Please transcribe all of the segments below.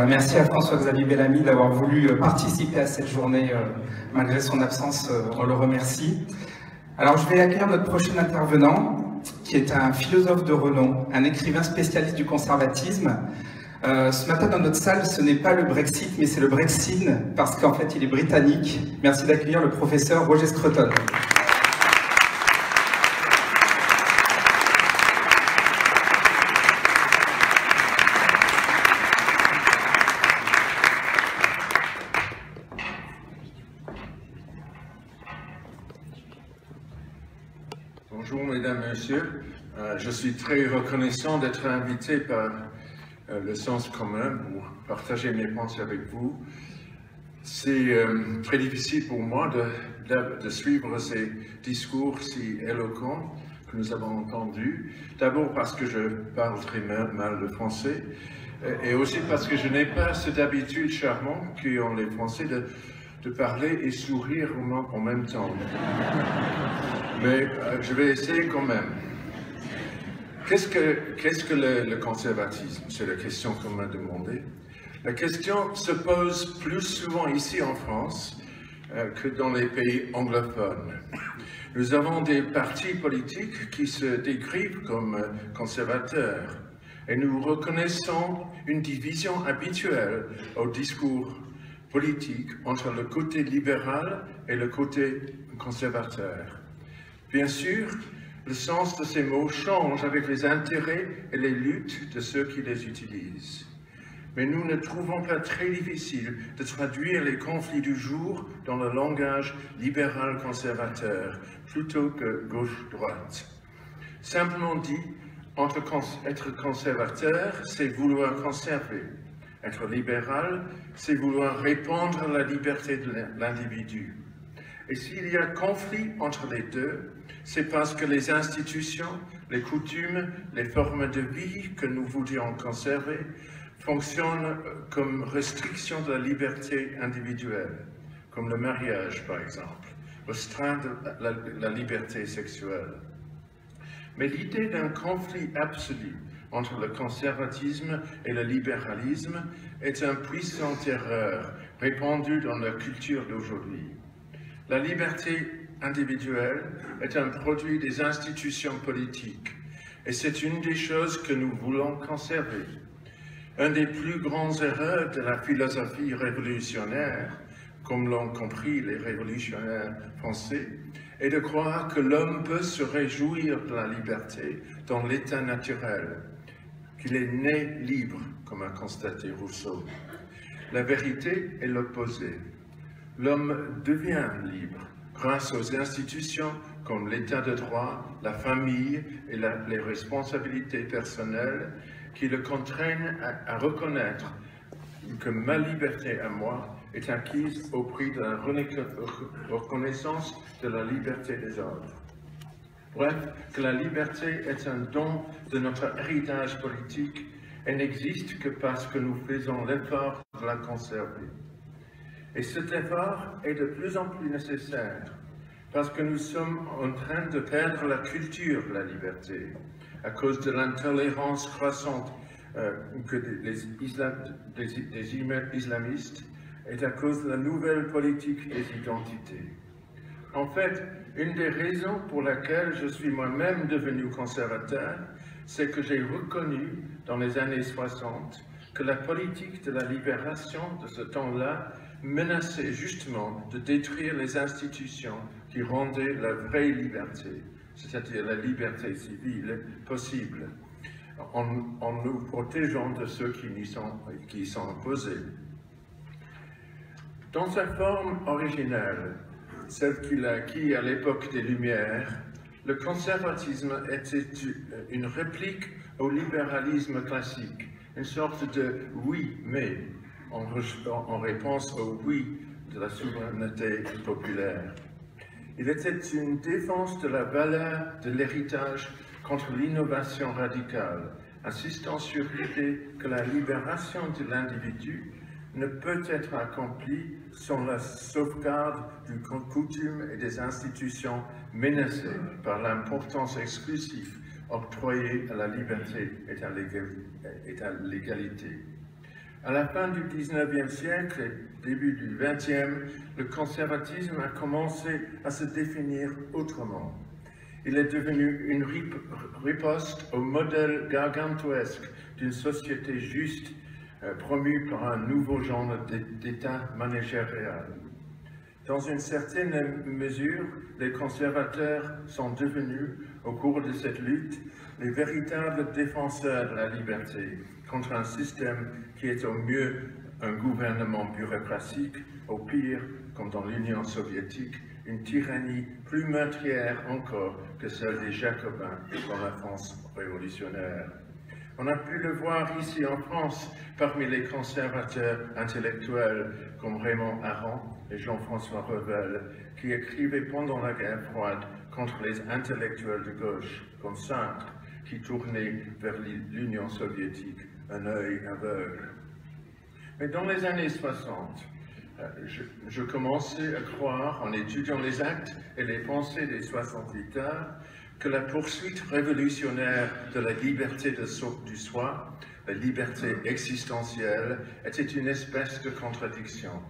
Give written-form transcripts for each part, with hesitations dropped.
Merci à François-Xavier Bellamy d'avoir voulu participer à cette journée malgré son absence. On le remercie. Alors, je vais accueillir notre prochain intervenant, qui est un philosophe de renom, un écrivain spécialiste du conservatisme. Ce matin, dans notre salle, ce n'est pas le Brexit, mais c'est le Brexit, parce qu'en fait, il est britannique. Merci d'accueillir le professeur Roger Scruton. Bonjour mesdames et messieurs, je suis très reconnaissant d'être invité par le Sens commun pour partager mes pensées avec vous. C'est très difficile pour moi de suivre ces discours si éloquents que nous avons entendus. D'abord parce que je parle très mal le français et aussi parce que je n'ai pas cette habitude charmante qu'ont les Français de parler et sourire en même temps. Mais je vais essayer quand même. Qu'est-ce que le conservatisme? C'est la question qu'on m'a demandé. La question se pose plus souvent ici en France que dans les pays anglophones. Nous avons des partis politiques qui se décrivent comme conservateurs et nous reconnaissons une division habituelle au discours politique entre le côté libéral et le côté conservateur. Bien sûr, le sens de ces mots change avec les intérêts et les luttes de ceux qui les utilisent. Mais nous ne trouvons pas très difficile de traduire les conflits du jour dans le langage libéral-conservateur, plutôt que gauche-droite. Simplement dit, être conservateur, c'est vouloir conserver. Être libéral, c'est vouloir répandre la liberté de l'individu. Et s'il y a conflit entre les deux, c'est parce que les institutions, les coutumes, les formes de vie que nous voulions conserver fonctionnent comme restriction de la liberté individuelle, comme le mariage par exemple, restreindre la liberté sexuelle. Mais l'idée d'un conflit absolu entre le conservatisme et le libéralisme est une puissante erreur répandue dans la culture d'aujourd'hui. La liberté individuelle est un produit des institutions politiques et c'est une des choses que nous voulons conserver. Un des plus grands erreurs de la philosophie révolutionnaire, comme l'ont compris les révolutionnaires français, est de croire que l'homme peut se réjouir de la liberté dans l'état naturel, qu'il est né libre, comme a constaté Rousseau. La vérité est l'opposé. L'homme devient libre grâce aux institutions comme l'état de droit, la famille et les responsabilités personnelles qui le contraignent à reconnaître que ma liberté à moi est acquise au prix de la reconnaissance de la liberté des autres. Bref, que la liberté est un don de notre héritage politique et n'existe que parce que nous faisons l'effort de la conserver. Et cet effort est de plus en plus nécessaire parce que nous sommes en train de perdre la culture de la liberté à cause de l'intolérance croissante des islamistes et à cause de la nouvelle politique des identités. En fait, une des raisons pour laquelle je suis moi-même devenu conservateur, c'est que j'ai reconnu dans les années 60 que la politique de la libération de ce temps-là menaçait justement de détruire les institutions qui rendaient la vraie liberté, c'est-à-dire la liberté civile, possible, en nous protégeant de ceux qui y sont opposés. Dans sa forme originelle, celle qu'il a acquise à l'époque des Lumières, le conservatisme était une réplique au libéralisme classique, une sorte de « oui, mais » en réponse au « oui » de la souveraineté populaire. Il était une défense de la valeur de l'héritage contre l'innovation radicale, insistant sur l'idée que la libération de l'individu ne peut être accomplie sans la sauvegarde du coutume et des institutions menacées par l'importance exclusive octroyée à la liberté et à l'égalité. À la fin du 19e siècle et début du 20e, le conservatisme a commencé à se définir autrement. Il est devenu une riposte au modèle gargantuesque d'une société juste promue par un nouveau genre d'État managérial. Dans une certaine mesure, les conservateurs sont devenus, au cours de cette lutte, les véritables défenseurs de la liberté contre un système qui est au mieux un gouvernement bureaucratique, au pire, comme dans l'Union soviétique, une tyrannie plus meurtrière encore que celle des Jacobins dans la France révolutionnaire. On a pu le voir ici en France parmi les conservateurs intellectuels comme Raymond Aron et Jean-François Revel, qui écrivaient pendant la guerre froide contre les intellectuels de gauche comme Sartre, qui tournait vers l'Union soviétique un œil aveugle. Mais dans les années 60, je commençais à croire, en étudiant les actes et les pensées des 68ers, que la poursuite révolutionnaire de la liberté du soi, la liberté existentielle, était une espèce de contradiction.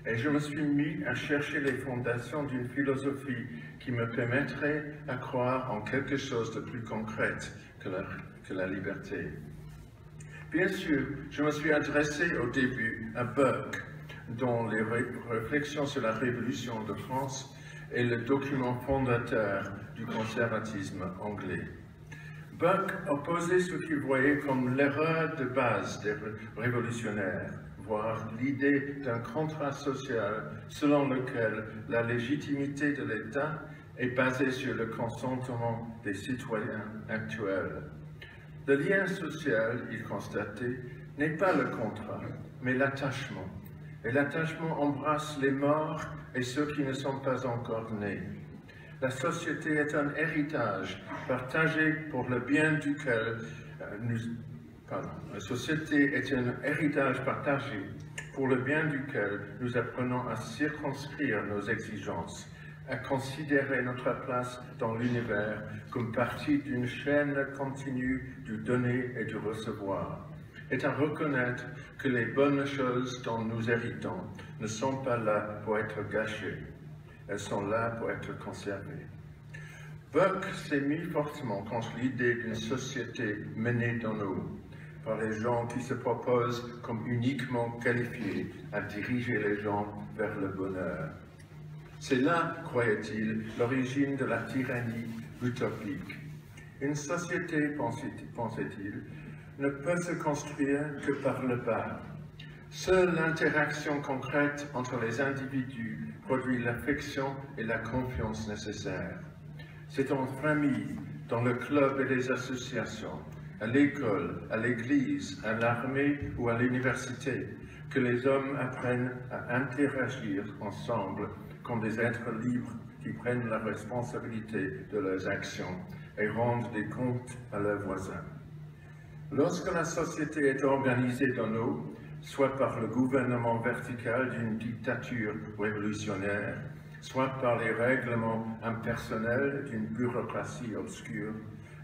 Et je me suis mis à chercher les fondations d'une philosophie qui me permettrait à croire en quelque chose de plus concret que la liberté. Bien sûr, je me suis adressé au début à Burke, dont les réflexions sur la Révolution de France est le document fondateur du conservatisme anglais. Burke opposait ce qu'il voyait comme l'erreur de base des révolutionnaires, voire l'idée d'un contrat social selon lequel la légitimité de l'État est basée sur le consentement des citoyens actuels. Le lien social, il constatait, n'est pas le contrat, mais l'attachement. Et l'attachement embrasse les morts et ceux qui ne sont pas encore nés. La société est un héritage partagé pour le bien duquel la société est un héritage partagé pour le bien duquel nous apprenons à circonscrire nos exigences, à considérer notre place dans l'univers comme partie d'une chaîne continue du donner et du recevoir, et à reconnaître que les bonnes choses dont nous héritons ne sont pas là pour être gâchées, elles sont là pour être conservées. Burke s'est mis fortement contre l'idée d'une société menée d'en haut, par les gens qui se proposent comme uniquement qualifiés à diriger les gens vers le bonheur. C'est là, croyait-il, l'origine de la tyrannie utopique. Une société, pensait-il, ne peut se construire que par le bas. Seule l'interaction concrète entre les individus produit l'affection et la confiance nécessaires. C'est en famille, dans le club et les associations, à l'école, à l'église, à l'armée ou à l'université, que les hommes apprennent à interagir ensemble comme des êtres libres qui prennent la responsabilité de leurs actions et rendent des comptes à leurs voisins. Lorsque la société est organisée d'en haut, soit par le gouvernement vertical d'une dictature révolutionnaire, soit par les règlements impersonnels d'une bureaucratie obscure,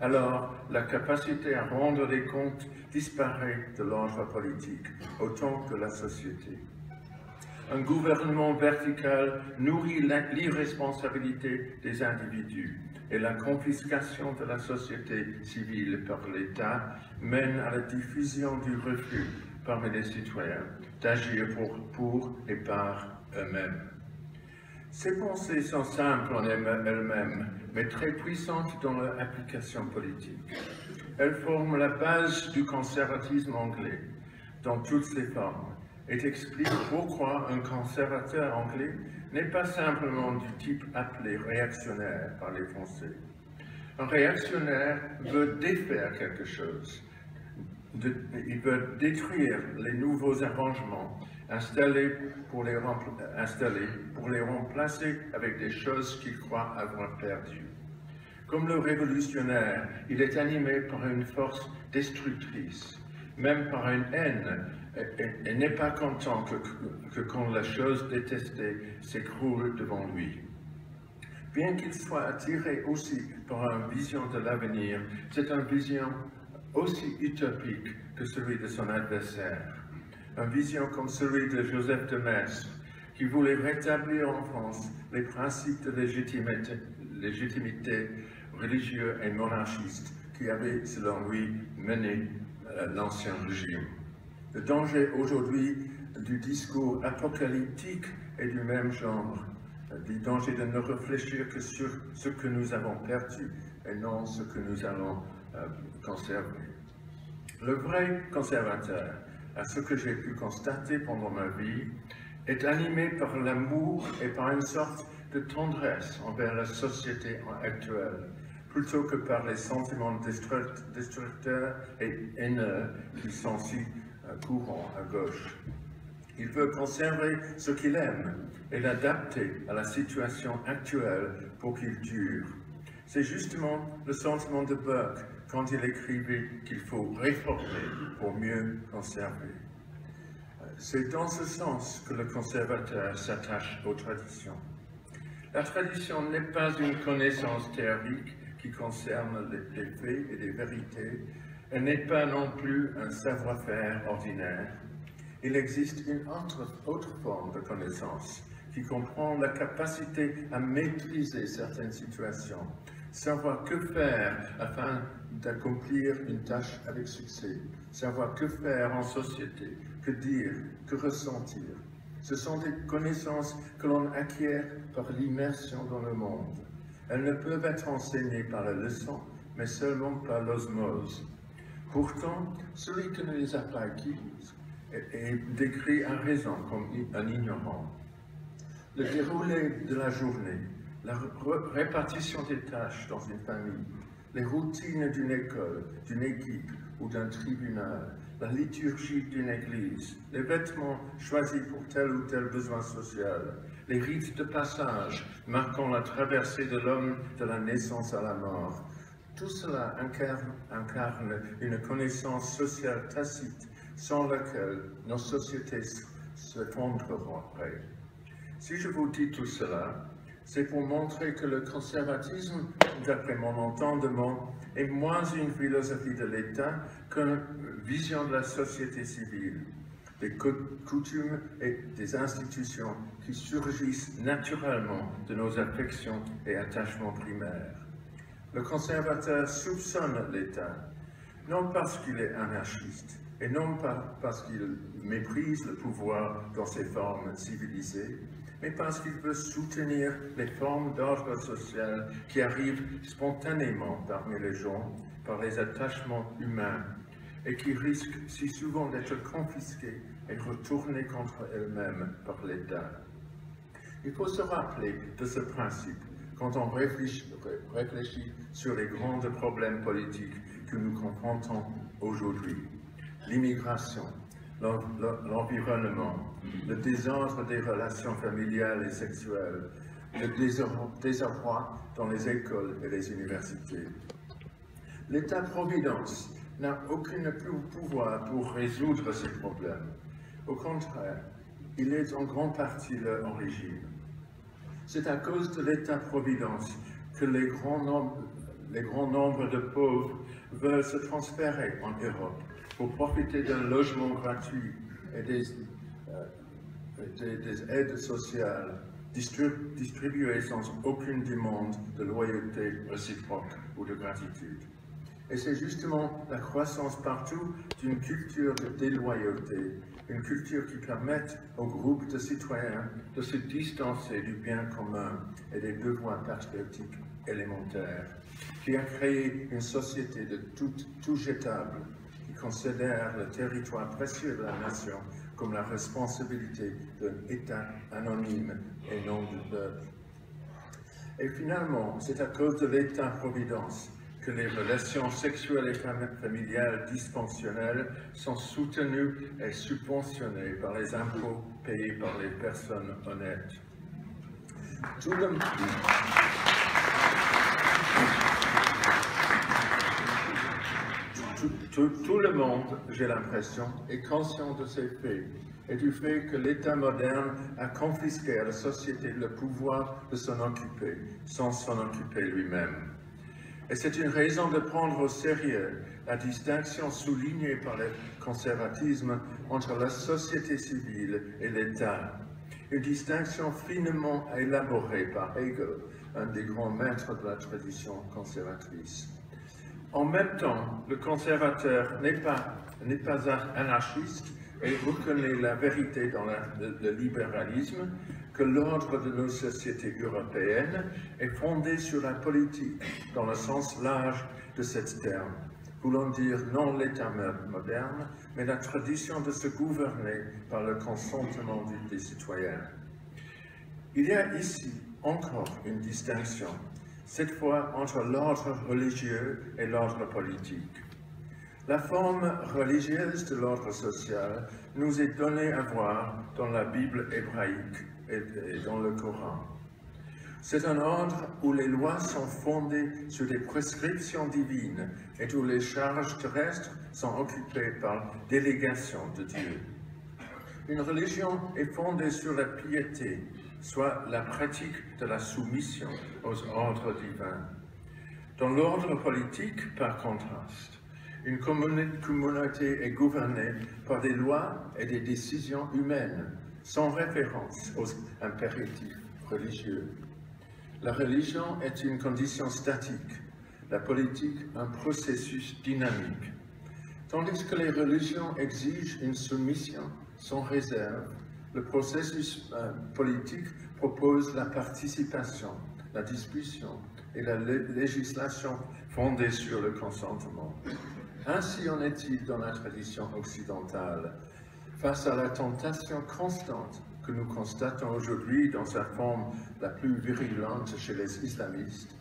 alors la capacité à rendre des comptes disparaît de l'ordre politique, autant que la société. Un gouvernement vertical nourrit l'irresponsabilité des individus et la confiscation de la société civile par l'État mène à la diffusion du refus parmi les citoyens d'agir pour et par eux-mêmes. Ces pensées sont simples en elles-mêmes, mais très puissantes dans leur application politique. Elles forment la base du conservatisme anglais, dans toutes ses formes, et expliquent pourquoi un conservateur anglais n'est pas simplement du type appelé réactionnaire par les Français. Un réactionnaire veut défaire quelque chose. Il veut détruire les nouveaux arrangements installés pour les remplacer avec des choses qu'il croit avoir perdues. Comme le révolutionnaire, il est animé par une force destructrice, même par une haine, et n'est pas content que quand la chose détestée s'écroule devant lui. Bien qu'il soit attiré aussi par une vision de l'avenir, c'est une vision aussi utopique que celui de son adversaire. une vision comme celui de Joseph de Maistre, qui voulait rétablir en France les principes de légitimité religieuse et monarchiste qui avaient, selon lui, mené l'ancien régime. Le danger aujourd'hui du discours apocalyptique est du même genre, du danger de ne réfléchir que sur ce que nous avons perdu et non ce que nous allons conserver. Le vrai conservateur, à ce que j'ai pu constater pendant ma vie, est animé par l'amour et par une sorte de tendresse envers la société actuelle, plutôt que par les sentiments destructeurs et haineux qui sont si courants à gauche. Il veut conserver ce qu'il aime et l'adapter à la situation actuelle pour qu'il dure. C'est justement le sentiment de Burke quand il écrivait qu'il faut réformer pour mieux conserver. C'est dans ce sens que le conservateur s'attache aux traditions. La tradition n'est pas une connaissance théorique qui concerne les faits et les vérités. Elle n'est pas non plus un savoir-faire ordinaire. Il existe une autre forme de connaissance qui comprend la capacité à maîtriser certaines situations, savoir que faire afin d'accomplir une tâche avec succès, savoir que faire en société, que dire, que ressentir. Ce sont des connaissances que l'on acquiert par l'immersion dans le monde. Elles ne peuvent être enseignées par la leçon, mais seulement par l'osmose. Pourtant, celui qui ne les a pas acquises est décrit à raison comme un ignorant. Le déroulé de la journée, la répartition des tâches dans une famille, les routines d'une école, d'une équipe ou d'un tribunal, la liturgie d'une église, les vêtements choisis pour tel ou tel besoin social, les rites de passage marquant la traversée de l'homme de la naissance à la mort. Tout cela incarne une connaissance sociale tacite sans laquelle nos sociétés s'effondreraient. Si je vous dis tout cela, c'est pour montrer que le conservatisme, d'après mon entendement, est moins une philosophie de l'État qu'une vision de la société civile, des coutumes et des institutions qui surgissent naturellement de nos affections et attachements primaires. Le conservateur soupçonne l'État, non parce qu'il est anarchiste, et non parce qu'il méprise le pouvoir dans ses formes civilisées, mais parce qu'il veut soutenir les formes d'ordre social qui arrivent spontanément parmi les gens par les attachements humains et qui risquent si souvent d'être confisquées et retournées contre elles-mêmes par l'État. Il faut se rappeler de ce principe quand on réfléchit sur les grands problèmes politiques que nous confrontons aujourd'hui. L'immigration, l'environnement, le désordre des relations familiales et sexuelles, le désarroi dans les écoles et les universités. L'État-providence n'a aucun pouvoir pour résoudre ces problèmes. Au contraire, il est en grande partie leur origine. C'est à cause de l'État-providence que les grands nombres de pauvres veulent se transférer en Europe pour profiter d'un logement gratuit et des aides sociales distribuées sans aucune demande de loyauté réciproque ou de gratitude. Et c'est justement la croissance partout d'une culture de déloyauté, une culture qui permette aux groupes de citoyens de se distancer du bien commun et des besoins perspectives élémentaires, qui a créé une société de tout jetable, qui considère le territoire précieux de la nation comme la responsabilité d'un État anonyme et non du peuple. Et finalement, c'est à cause de l'État-providence que les relations sexuelles et familiales dysfonctionnelles sont soutenues et subventionnées par les impôts payés par les personnes honnêtes. Tout le monde, j'ai l'impression, est conscient de ces faits et du fait que l'État moderne a confisqué à la société le pouvoir de s'en occuper, sans s'en occuper lui-même. Et c'est une raison de prendre au sérieux la distinction soulignée par le conservatisme entre la société civile et l'État. Une distinction finement élaborée par Hegel, un des grands maîtres de la tradition conservatrice. En même temps, le conservateur n'est pas anarchiste et reconnaît la vérité dans le libéralisme, que l'ordre de nos sociétés européennes est fondé sur la politique, dans le sens large de cet terme, voulant dire non l'État moderne, mais la tradition de se gouverner par le consentement des citoyens. Il y a ici encore une distinction, cette fois entre l'ordre religieux et l'ordre politique. La forme religieuse de l'ordre social nous est donnée à voir dans la Bible hébraïque et dans le Coran. C'est un ordre où les lois sont fondées sur des prescriptions divines et où les charges terrestres sont occupées par délégation de Dieu. Une religion est fondée sur la piété, soit la pratique de la soumission aux ordres divins. Dans l'ordre politique, par contraste, une communauté est gouvernée par des lois et des décisions humaines, sans référence aux impératifs religieux. La religion est une condition statique, la politique un processus dynamique. Tandis que les religions exigent une soumission sans réserve, le processus politique propose la participation, la discussion et la législation fondée sur le consentement. Ainsi en est-il dans la tradition occidentale. Face à la tentation constante que nous constatons aujourd'hui dans sa forme la plus virulente chez les islamistes,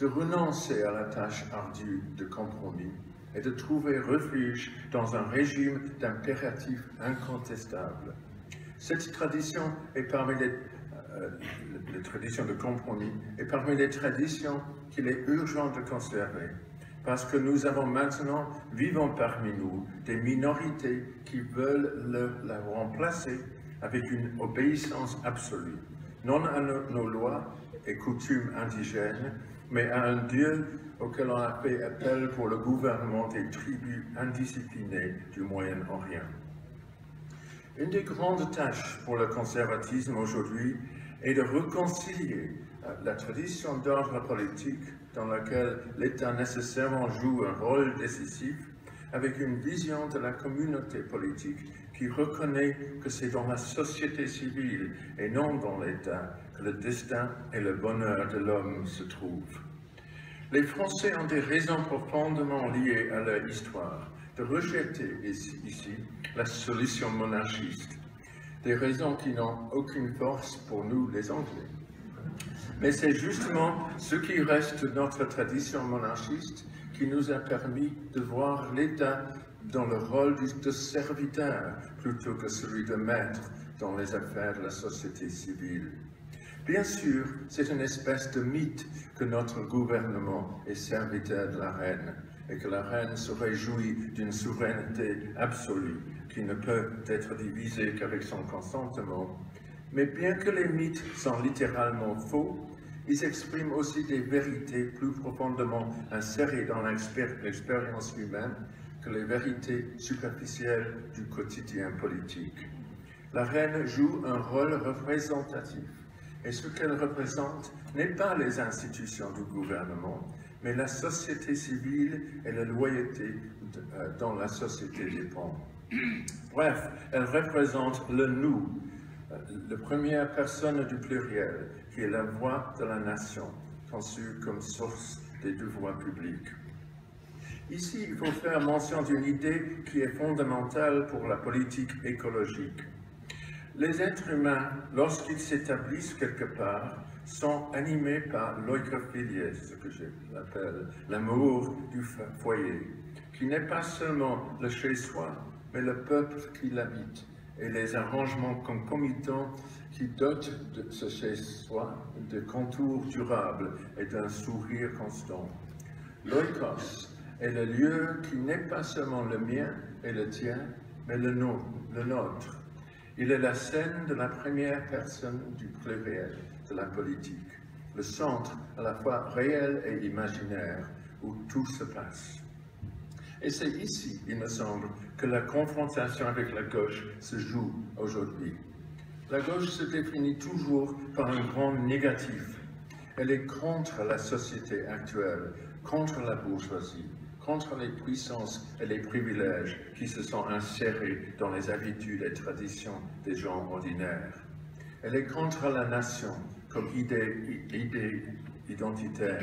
de renoncer à la tâche ardue de compromis et de trouver refuge dans un régime d'impératifs incontestables. Cette tradition est parmi les traditions de compromis et parmi les traditions qu'il est urgent de conserver, parce que nous avons maintenant, vivant parmi nous, des minorités qui veulent la remplacer avec une obéissance absolue, non à nos lois et coutumes indigènes, mais à un Dieu auquel on a fait appel pour le gouvernement des tribus indisciplinées du Moyen-Orient. Une des grandes tâches pour le conservatisme aujourd'hui est de réconcilier la tradition d'ordre politique dans laquelle l'État nécessairement joue un rôle décisif avec une vision de la communauté politique qui reconnaît que c'est dans la société civile et non dans l'État que le destin et le bonheur de l'homme se trouvent. Les Français ont des raisons profondément liées à leur histoire de rejeter ici la solution monarchiste, des raisons qui n'ont aucune force pour nous les Anglais. Mais c'est justement ce qui reste de notre tradition monarchiste qui nous a permis de voir l'État dans le rôle de serviteur plutôt que celui de maître dans les affaires de la société civile. Bien sûr, c'est une espèce de mythe que notre gouvernement est serviteur de la reine et que la reine se réjouit d'une souveraineté absolue qui ne peut être divisée qu'avec son consentement. Mais bien que les mythes sont littéralement faux, ils expriment aussi des vérités plus profondément insérées dans l'expérience humaine que les vérités superficielles du quotidien politique. La reine joue un rôle représentatif, et ce qu'elle représente n'est pas les institutions du gouvernement, mais la société civile et la loyauté dont la société dépend. Bref, elle représente le nous, la première personne du pluriel, qui est la voix de la nation, conçue comme source des devoirs publics. Ici, il faut faire mention d'une idée qui est fondamentale pour la politique écologique. Les êtres humains, lorsqu'ils s'établissent quelque part, sont animés par l'oikophilie, ce que j'appelle l'amour du foyer, qui n'est pas seulement le chez-soi, mais le peuple qui l'habite, et les arrangements concomitants qui dotent de ce chez-soi de contours durables et d'un sourire constant. L'oikos est le lieu qui n'est pas seulement le mien et le tien, mais le nôtre. Il est la scène de la première personne du pluriel de la politique, le centre à la fois réel et imaginaire, où tout se passe. Et c'est ici, il me semble, que la confrontation avec la gauche se joue aujourd'hui. La gauche se définit toujours par un grand négatif. Elle est contre la société actuelle, contre la bourgeoisie, contre les puissances et les privilèges qui se sont insérés dans les habitudes et traditions des gens ordinaires. Elle est contre la nation comme idée identitaire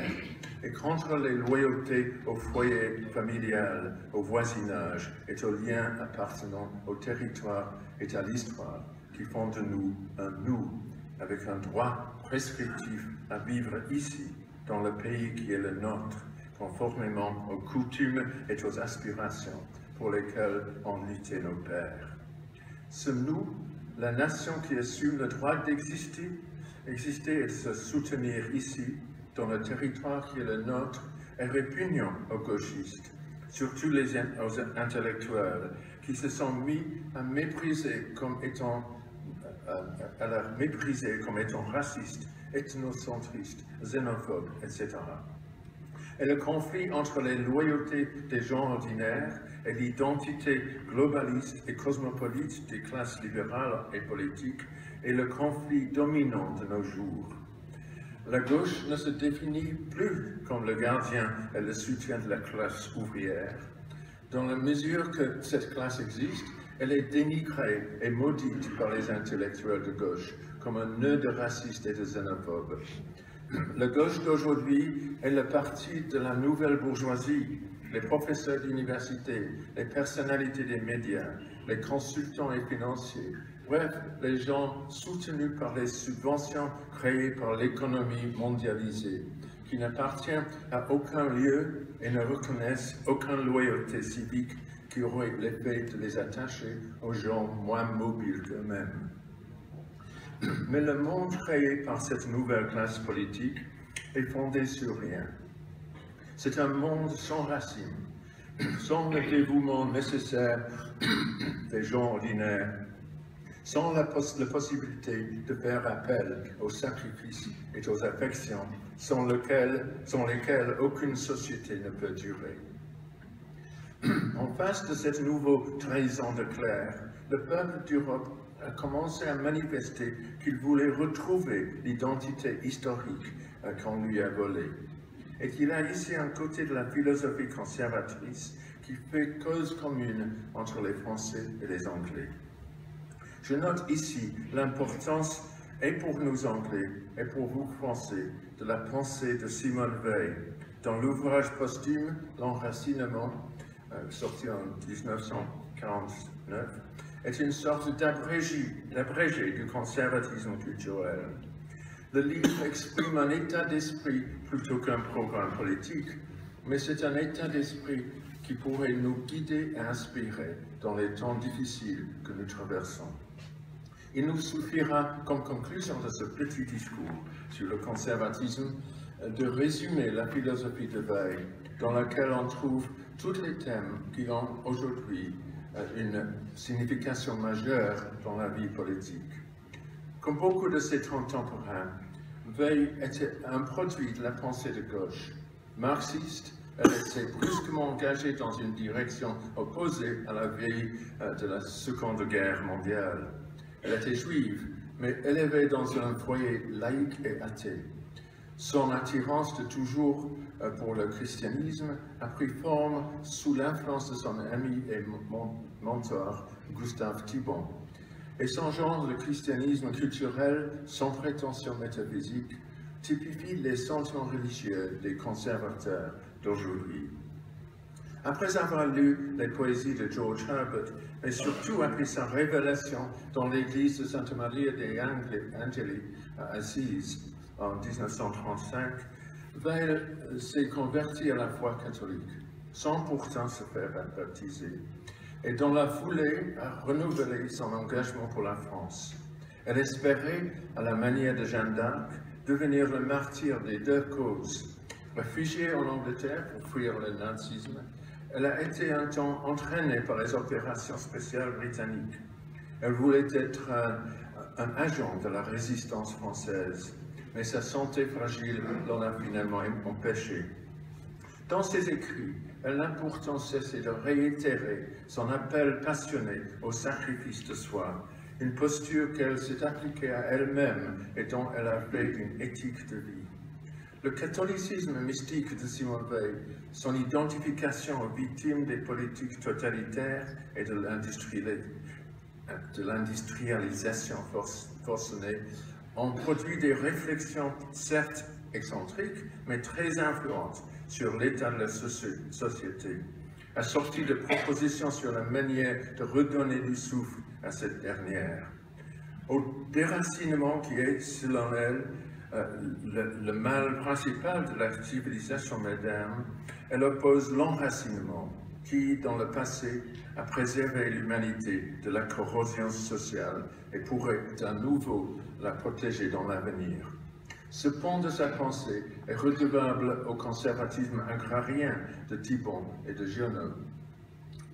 et contre les loyautés au foyer familial, au voisinage et aux liens appartenant au territoire et à l'histoire qui font de nous un nous, avec un droit prescriptif à vivre ici, dans le pays qui est le nôtre, conformément aux coutumes et aux aspirations pour lesquelles ont lutté nos pères. Ce nous, la nation qui assume le droit d'exister et de se soutenir ici, dans le territoire qui est le nôtre, est répugnant aux gauchistes, surtout aux intellectuels, qui se sont mis à mépriser comme étant racistes, ethnocentristes, xénophobes, etc. Et le conflit entre les loyautés des gens ordinaires et l'identité globaliste et cosmopolite des classes libérales et politiques est le conflit dominant de nos jours. La gauche ne se définit plus comme le gardien et le soutien de la classe ouvrière. Dans la mesure que cette classe existe, elle est dénigrée et maudite par les intellectuels de gauche comme un nœud de racistes et de xénophobes. La gauche d'aujourd'hui est le parti de la nouvelle bourgeoisie, les professeurs d'université, les personnalités des médias, les consultants et financiers, bref, les gens soutenus par les subventions créées par l'économie mondialisée, qui n'appartiennent à aucun lieu et ne reconnaissent aucune loyauté civique qui aurait l'effet de les attacher aux gens moins mobiles qu'eux-mêmes. Mais le monde créé par cette nouvelle classe politique est fondé sur rien. C'est un monde sans racines, sans le dévouement nécessaire des gens ordinaires, sans la possibilité de faire appel aux sacrifices et aux affections sans lesquelles aucune société ne peut durer. En face de cette nouvelle trahison de clerc, le peuple d'Europe a commencé à manifester qu'il voulait retrouver l'identité historique qu'on lui a volée, et qu'il a ici un côté de la philosophie conservatrice qui fait cause commune entre les Français et les Anglais. Je note ici l'importance, et pour nous Anglais, et pour vous Français, de la pensée de Simone Weil, dans l'ouvrage posthume « L'enracinement », sorti en 1949, est une sorte d'abrégé du conservatisme culturel. Le livre exprime un état d'esprit plutôt qu'un programme politique, mais c'est un état d'esprit qui pourrait nous guider et inspirer dans les temps difficiles que nous traversons. Il nous suffira, comme conclusion de ce petit discours sur le conservatisme, de résumer la philosophie de Weil, dans laquelle on trouve tous les thèmes qui ont aujourd'hui une signification majeure dans la vie politique. Comme beaucoup de ses contemporains, Weil était un produit de la pensée de gauche. Marxiste, elle était brusquement engagée dans une direction opposée à la veille de la Seconde Guerre mondiale. Elle était juive, mais élevée dans un foyer laïque et athée. Son attirance de toujours pour le christianisme a pris forme sous l'influence de son ami et mentor, Gustave Thibon. Et son genre de christianisme culturel, sans prétention métaphysique, typifie les sentiments religieux des conservateurs d'aujourd'hui. Après avoir lu les poésies de George Herbert, et surtout après sa révélation dans l'église de Santa Maria dei Angeli à Assise en 1935, Weil s'est converti à la foi catholique, sans pourtant se faire baptiser, et dans la foulée a renouvelé son engagement pour la France. Elle espérait, à la manière de Jeanne d'Arc, devenir le martyr des deux causes. Réfugiée en Angleterre pour fuir le nazisme, elle a été un temps entraînée par les opérations spéciales britanniques. Elle voulait être un agent de la résistance française, mais sa santé fragile l'en a finalement empêché. Dans ses écrits, elle n'a pourtant cessé de réitérer son appel passionné au sacrifice de soi, une posture qu'elle s'est appliquée à elle-même et dont elle a fait une éthique de vie. Le catholicisme mystique de Simone Weil, son identification aux victimes des politiques totalitaires et de l'industrialisation forcenée, ont produit des réflexions certes excentriques, mais très influentes sur l'état de la société, assorties de propositions sur la manière de redonner du souffle à cette dernière. Au déracinement qui est, selon elle, le mal principal de la civilisation moderne, elle oppose l'enracinement qui, dans le passé, a préservé l'humanité de la corrosion sociale et pourrait à nouveau la protéger dans l'avenir. Ce pont de sa pensée est redevable au conservatisme agrarien de Thibon et de Giono.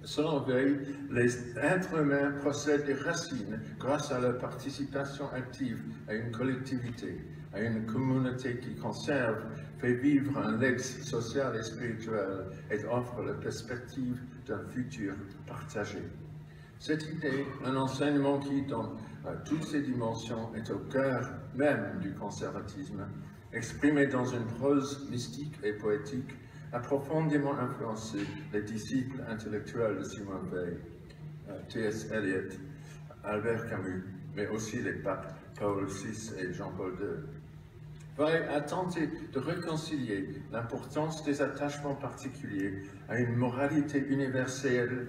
Selon Weil, les êtres humains procèdent des racines grâce à leur participation active à une collectivité, à une communauté qui conserve, fait vivre un legs social et spirituel et offre la perspective d'un futur partagé. Cette idée, un enseignement qui, dans toutes ses dimensions, est au cœur même du conservatisme, exprimé dans une prose mystique et poétique, a profondément influencé les disciples intellectuels de Simone Weil, T.S. Eliot, Albert Camus, mais aussi les papes Paul VI et Jean-Paul II. Weil a tenté de réconcilier l'importance des attachements particuliers à une moralité universelle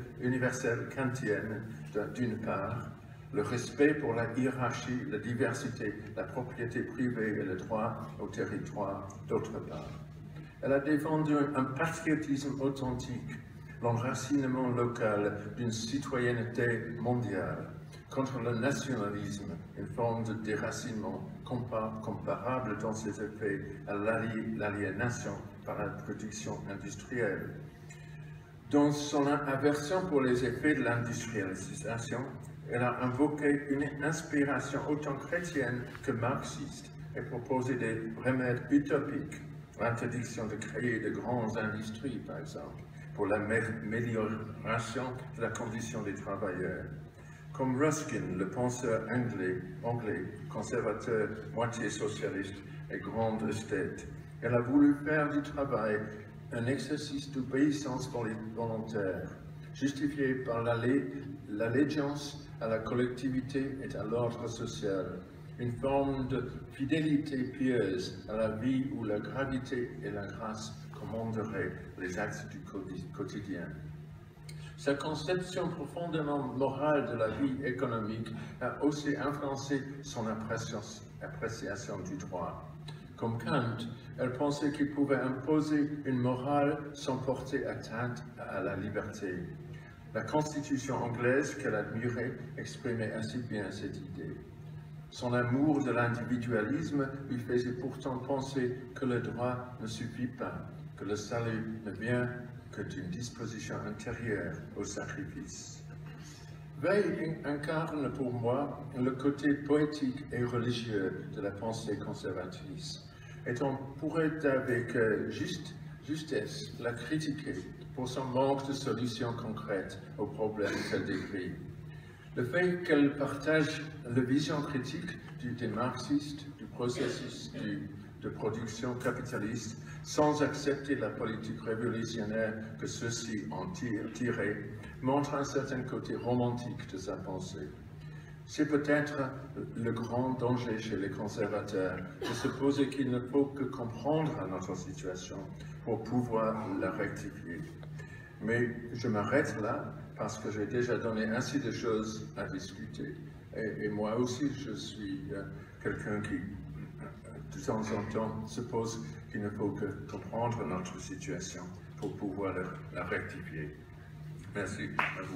kantienne d'une part, le respect pour la hiérarchie, la diversité, la propriété privée et le droit au territoire d'autre part. Elle a défendu un patriotisme authentique, l'enracinement local d'une citoyenneté mondiale, contre le nationalisme, une forme de déracinement comparable dans ses effets à l'aliénation par la production industrielle. Dans son aversion pour les effets de l'industrialisation, elle a invoqué une inspiration autant chrétienne que marxiste et proposé des remèdes utopiques, l'interdiction de créer de grandes industries, par exemple, pour l'amélioration de la condition des travailleurs. Comme Ruskin, le penseur anglais, conservateur, moitié socialiste et grand esthète, elle a voulu faire du travail un exercice d'obéissance volontaire, justifié par l'allégeance à la collectivité et à l'ordre social, une forme de fidélité pieuse à la vie où la gravité et la grâce commanderaient les actes du quotidien. Sa conception profondément morale de la vie économique a aussi influencé son appréciation du droit. Comme Kant, elle pensait qu'il pouvait imposer une morale sans porter atteinte à la liberté. La Constitution anglaise qu'elle admirait exprimait assez bien cette idée. Son amour de l'individualisme lui faisait pourtant penser que le droit ne suffit pas, que le salut ne vient que d'une disposition intérieure au sacrifice. Weil incarne pour moi le côté poétique et religieux de la pensée conservatrice, et on pourrait avec justesse la critiquer pour son manque de solutions concrètes aux problèmes qu'elle décrit. Le fait qu'elle partage la vision critique des marxistes, du processus de production capitaliste, sans accepter la politique révolutionnaire que ceux-ci ont tirée, montre un certain côté romantique de sa pensée. C'est peut-être le grand danger chez les conservateurs de se poser qu'il ne faut que comprendre notre situation pour pouvoir la rectifier. Mais je m'arrête là parce que j'ai déjà donné ainsi de choses à discuter. Et moi aussi, je suis quelqu'un qui, de temps en temps, se pose qu'il ne faut que comprendre notre situation pour pouvoir la rectifier. Merci à vous.